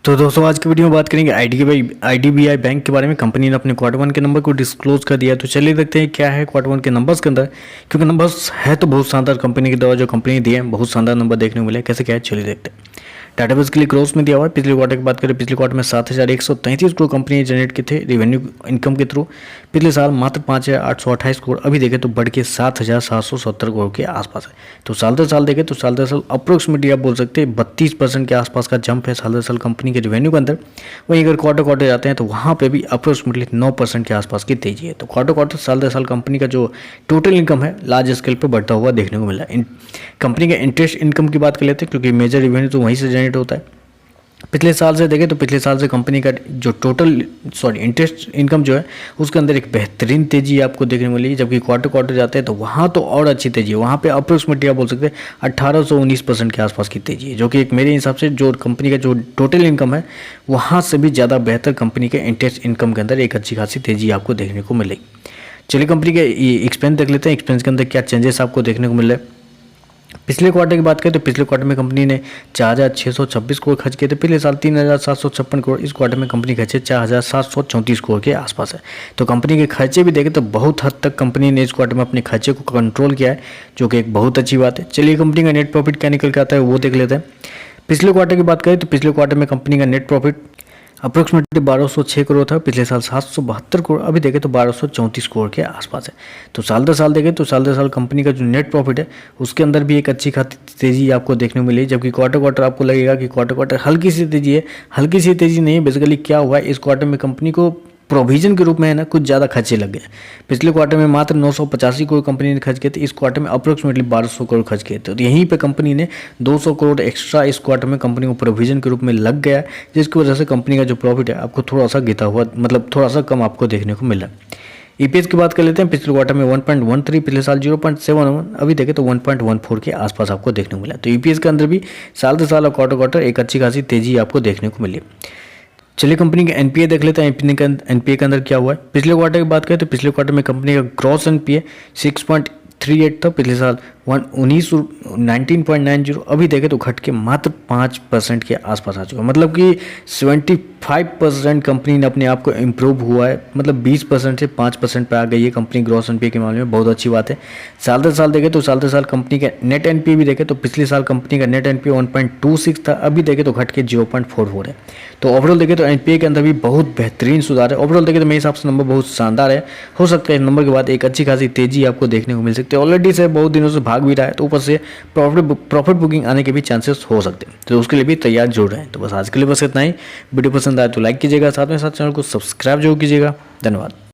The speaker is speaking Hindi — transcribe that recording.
तो दोस्तों आज की वीडियो में बात करेंगे आईडीबीआई बैंक के बारे में। कंपनी ने अपने क्वार्टर वन के नंबर को डिस्क्लोज कर दिया। तो चलिए देखते हैं क्या है क्वार्टर वन के नंबर्स के अंदर, क्योंकि नंबर्स है तो बहुत शानदार। कंपनी के द्वारा जो कंपनी दिए हैं बहुत शानदार नंबर देखने को मिले। कैसे क्या है चलिए देखते हैं। डाटाबेस के लिए ग्रोथ में दिया हुआ है। पिछले क्वार्टर की बात करें, पिछले क्वार्टर में 7,133 करोड़ कंपनी जनरेट किए थे रेवेन्यू इनकम के थ्रू। पिछले साल मात्र 5,828 करोड़, अभी देखें तो बढ़ के 7,770 करोड़ के आसपास है। तो साल दर साल देखें तो साल दर साल अप्रोक्सीमेटली आप बोल सकते हैं 32% के आसपास का जंप है साल दर साल कंपनी के रेवेन्यू के अंदर। वहीं अगर क्वार्टर जाते हैं तो वहाँ पे भी अप्रोक्सीमेटली 9% के आसपास की तेजी है। तो क्वार्टर साल दर साल कंपनी का जो टोटल इनकम है लार्ज स्केल पर बढ़ता हुआ देखने को मिला। कंपनी के इंटरेस्ट इनकम की बात कर लेते हैं, क्योंकि मेजर रेवेन्यू तो वहीं से जनरेट होता है। पिछले साल से देखें तो पिछले साल से कंपनी का जो इंटरेस्ट इनकम जो है उसके अंदर एक बेहतरीन तेजी आपको देखने को मिली। जबकि क्वार्टर जाते हैं तो वहाँ तो और अच्छी तेजी है। वहाँ पे अप्रोक्सीमेटली आप बोल सकते हैं 1819% के आसपास की तेजी है, जो कि एक मेरे हिसाब से जो कंपनी का जो टोटल इनकम है वहाँ से भी ज़्यादा बेहतर कंपनी के इंटरेस्ट इनकम के अंदर एक अच्छी खासी तेजी आपको देखने को मिलेगी। चलिए कंपनी के एक्सपेंस देख लेते हैं। एक्सपेंस के अंदर क्या चेंजेस आपको देखने को मिल रहे हैं। पिछले क्वार्टर की बात करें तो पिछले क्वार्टर में कंपनी ने 4,626 करोड़ खर्च किए थे। पिछले साल 3,756 करोड़। इस क्वार्टर में कंपनी खर्चे 4,734 करोड़ के आसपास है। तो कंपनी के खर्चे भी देखें तो बहुत हद तक कंपनी ने इस क्वार्टर में अपने खर्चे को कंट्रोल किया है, जो कि एक बहुत अच्छी बात है। चलिए कंपनी का नेट प्रॉफिट क्या निकल के आता है वो देख लेते हैं। पिछले क्वार्टर की बात करें तो पिछले क्वार्टर में कंपनी का नेट प्रॉफिट अप्रोक्सीमेटली 1,206 करोड़ था। पिछले साल 772 करोड़, अभी देखें तो 1,234 करोड़ के आसपास है। तो साल दर साल देखें तो साल दर साल कंपनी का जो नेट प्रॉफिट है उसके अंदर भी एक अच्छी खासी तेजी आपको देखने को मिली। जबकि क्वार्टर आपको लगेगा कि क्वार्टर हल्की सी तेजी है, हल्की सी तेजी नहीं। बेसिकली क्या हुआ है, इस क्वार्टर में कंपनी को प्रोविजन के रूप में है ना कुछ ज़्यादा खर्चे लग गए। पिछले क्वार्टर में मात्र 985 करोड़ कंपनी ने खर्च किए थे। इस क्वार्टर में अप्रोक्सीमेटली 1,200 करोड़ खर्च किए थे। तो यहीं पे कंपनी ने 200 करोड़ एक्स्ट्रा इस क्वार्टर में कंपनी को प्रोविजन के रूप में लग गया, जिसकी वजह से कंपनी का जो प्रॉफिट है आपको थोड़ा सा गिरता हुआ, मतलब थोड़ा सा कम आपको देखने को मिला। ईपीएस की बात कर लेते हैं। पिछले क्वार्टर में 1.13, पिछले साल 0.71, अभी देखें तो 1.14 के आसपास आपको देखने को मिला। तो ईपीएस के अंदर भी साल दर साल और क्वार्टर एक अच्छी खासी तेजी आपको देखने को मिली। चलिए कंपनी के एनपीए देख लेते हैं। एनपीए के अंदर क्या हुआ है। पिछले क्वार्टर की बात करें तो पिछले क्वार्टर में कंपनी का ग्रॉस एनपीए 6.38 था। पिछले साल 19.90, अभी देखें तो घट के मात्र 5% के आसपास आ चुका। मतलब कि 75% कंपनी ने अपने आप को इम्प्रूव हुआ है। मतलब 20% से 5% पे आ गई है कंपनी ग्रॉस एनपीए के मामले में। बहुत अच्छी बात है। साल दर साल देखें तो साल दर साल कंपनी का नेट एनपीए भी देखें तो पिछले साल कंपनी का नेट एनपीए 1.26 था, अभी देखें तो घट के 0.44 है। तो ओवरऑल देखें तो एनपीए के अंदर भी बहुत बेहतरीन सुधार है। ओवरऑल देखें तो मेरे हिसाब से नंबर बहुत शानदार है। हो सकता है इस नंबर के बाद एक अच्छी खासी तेजी आपको देखने को मिल सकती है। ऑलरेडी से बहुत दिनों से भाग भी रहा है, तो ऊपर से प्रॉफिट बुकिंग आने के भी चांसेस हो सकते हैं। तो उसके लिए भी तैयार जुड़ रहे हैं। तो बस आज के लिए बस इतना ही। वीडियो पसंद आए तो लाइक कीजिएगा, साथ में साथ चैनल को सब्सक्राइब जरूर कीजिएगा। धन्यवाद।